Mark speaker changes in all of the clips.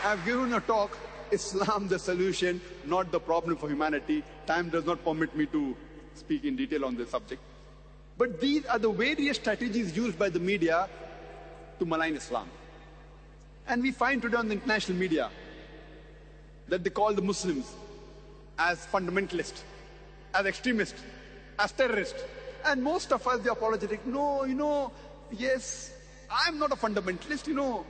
Speaker 1: I've given a talk, Islam the solution, not the problem for humanity. Time does not permit me to speak in detail on this subject. But these are the various strategies used by the media to malign Islam. And we find today on the international media that they call the Muslims as fundamentalists, as extremists, as terrorists. And most of us, they are apologetic. No, yes, I'm not a fundamentalist,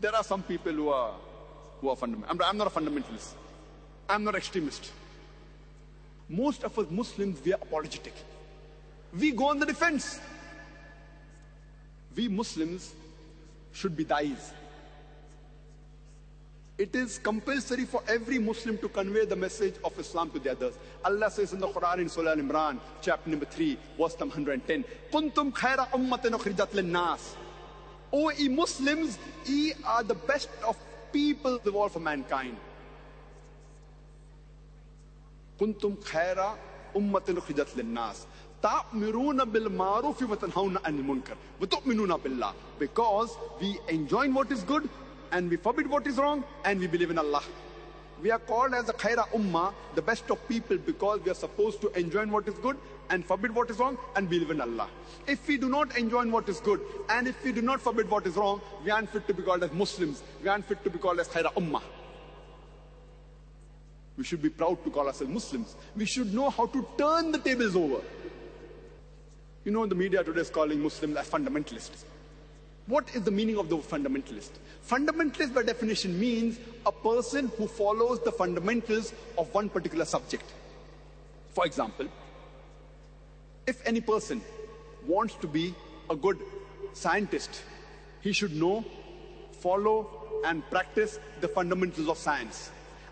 Speaker 1: There are some people who are fundamental. I'm not a fundamentalist. I'm not extremist. Most of us Muslims, we are apologetic. We go on the defense. We Muslims should be dais. It is compulsory for every Muslim to convey the message of Islam to the others. Allah says in the Quran in Surah Al-Imran, chapter number 3, verse number 110, "Kuntum khayra ummatin ukhrijat lin-nas." O ye Muslims, ye are the best of people of the world for mankind. Kuntum khayra ummatin ukhrijat lin-nas. Ta'miruna bil ma'ruf wa tanhauna 'anil munkar wa tu'minuna billah. Because we enjoin what is good and we forbid what is wrong, and we believe in Allah. We are called as the Khaira Ummah, the best of people, because we are supposed to enjoin what is good and forbid what is wrong and believe in Allah. If we do not enjoin what is good and if we do not forbid what is wrong, we aren't fit to be called as Muslims. We aren't fit to be called as Khaira Ummah. We should be proud to call ourselves Muslims. We should know how to turn the tables over. The media today is calling Muslims as fundamentalists. What is the meaning of the fundamentalist? Fundamentalist by definition means a person who follows the fundamentals of one particular subject. For example, if any person wants to be a good scientist, he should know, follow, and practice the fundamentals of science.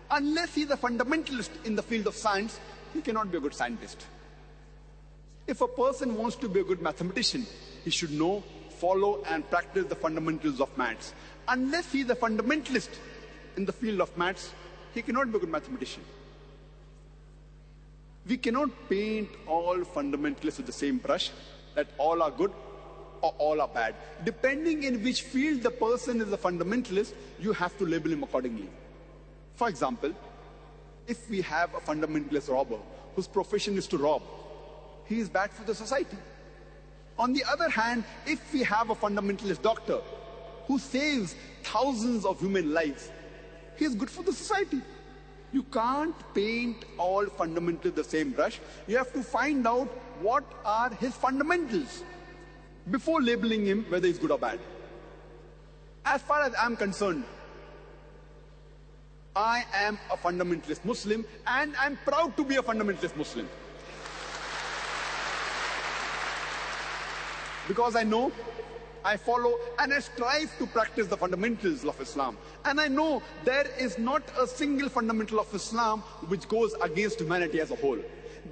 Speaker 1: Unless he is a fundamentalist in the field of science, he cannot be a good scientist. If a person wants to be a good mathematician, he should know, follow, and practice the fundamentals of maths. Unless he is a fundamentalist in the field of maths, he cannot be a good mathematician. We cannot paint all fundamentalists with the same brush, that all are good or all are bad. Depending in which field the person is a fundamentalist, you have to label him accordingly. For example, if we have a fundamentalist robber whose profession is to rob, he is bad for the society. On the other hand, if we have a fundamentalist doctor who saves thousands of human lives, he is good for the society. You can't paint all fundamentals the same brush. You have to find out what are his fundamentals before labeling him whether he's good or bad. As far as I'm concerned, I am a fundamentalist Muslim, and I'm proud to be a fundamentalist Muslim. Because I know, I follow, and I strive to practice the fundamentals of Islam. And I know there is not a single fundamental of Islam which goes against humanity as a whole.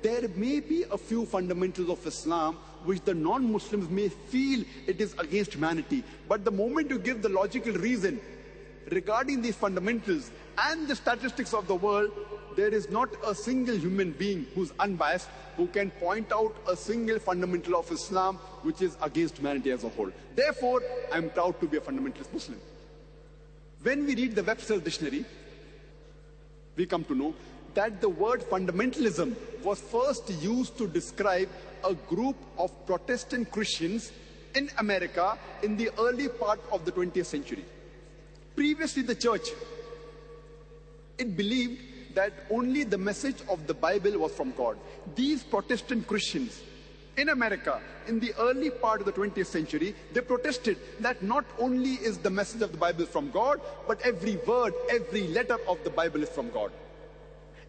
Speaker 1: There may be a few fundamentals of Islam which the non-Muslims may feel it is against humanity. But the moment you give the logical reason regarding these fundamentals and the statistics of the world, there is not a single human being who's unbiased who can point out a single fundamental of Islam which is against humanity as a whole. Therefore, I'm proud to be a fundamentalist Muslim. When we read the Webster's dictionary, we come to know that the word fundamentalism was first used to describe a group of Protestant Christians in America in the early part of the 20th century. Previously, the church, it believed that only the message of the Bible was from God. These Protestant Christians in America in the early part of the 20th century, they protested that not only is the message of the Bible from God, but every word, every letter of the Bible is from God.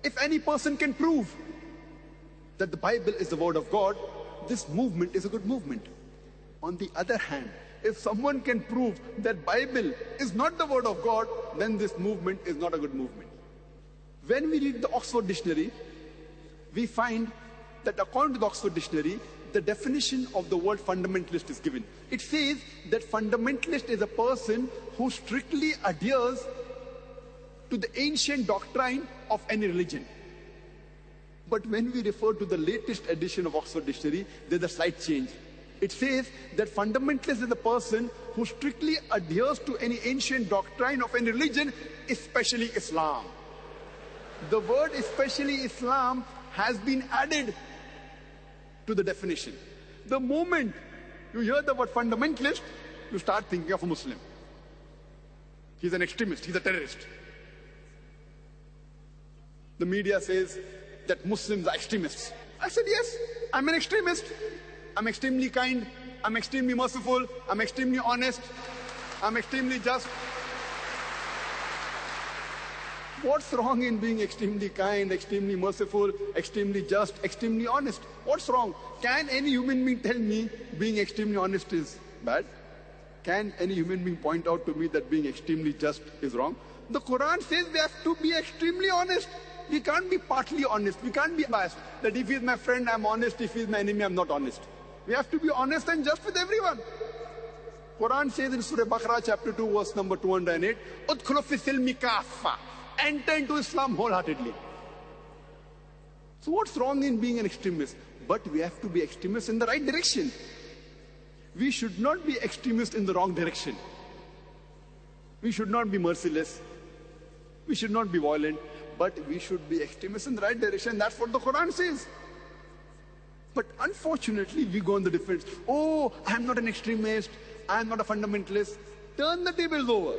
Speaker 1: If any person can prove that the Bible is the word of God, this movement is a good movement. On the other hand, if someone can prove that Bible is not the word of God, then this movement is not a good movement. When we read the Oxford Dictionary, we find that according to the Oxford Dictionary, the definition of the word fundamentalist is given. It says that fundamentalist is a person who strictly adheres to the ancient doctrine of any religion. But when we refer to the latest edition of Oxford Dictionary, there's a slight change. It says that fundamentalist is a person who strictly adheres to any ancient doctrine of any religion, especially Islam. The word especially Islam has been added to the definition. The moment you hear the word fundamentalist, you start thinking of a Muslim. He's an extremist, he's a terrorist. The media says that Muslims are extremists. I said, yes, I'm an extremist. I'm extremely kind, I'm extremely merciful, I'm extremely honest, I'm extremely just. What's wrong in being extremely kind, extremely merciful, extremely just, extremely honest? What's wrong? Can any human being tell me being extremely honest is bad? Can any human being point out to me that being extremely just is wrong? The Quran says we have to be extremely honest. We can't be partly honest. We can't be biased. That if he's my friend, I'm honest. If he's my enemy, I'm not honest. We have to be honest and just with everyone. Quran says in Surah Baqarah chapter 2 verse number 208, "Udkhulu fi silmi kaffa." Enter into Islam wholeheartedly. So what's wrong in being an extremist? But we have to be extremists in the right direction. We should not be extremists in the wrong direction. We should not be merciless. We should not be violent. But we should be extremists in the right direction. That's what the Quran says. But unfortunately, we go on the defense. Oh, I'm not an extremist. I'm not a fundamentalist. Turn the tables over.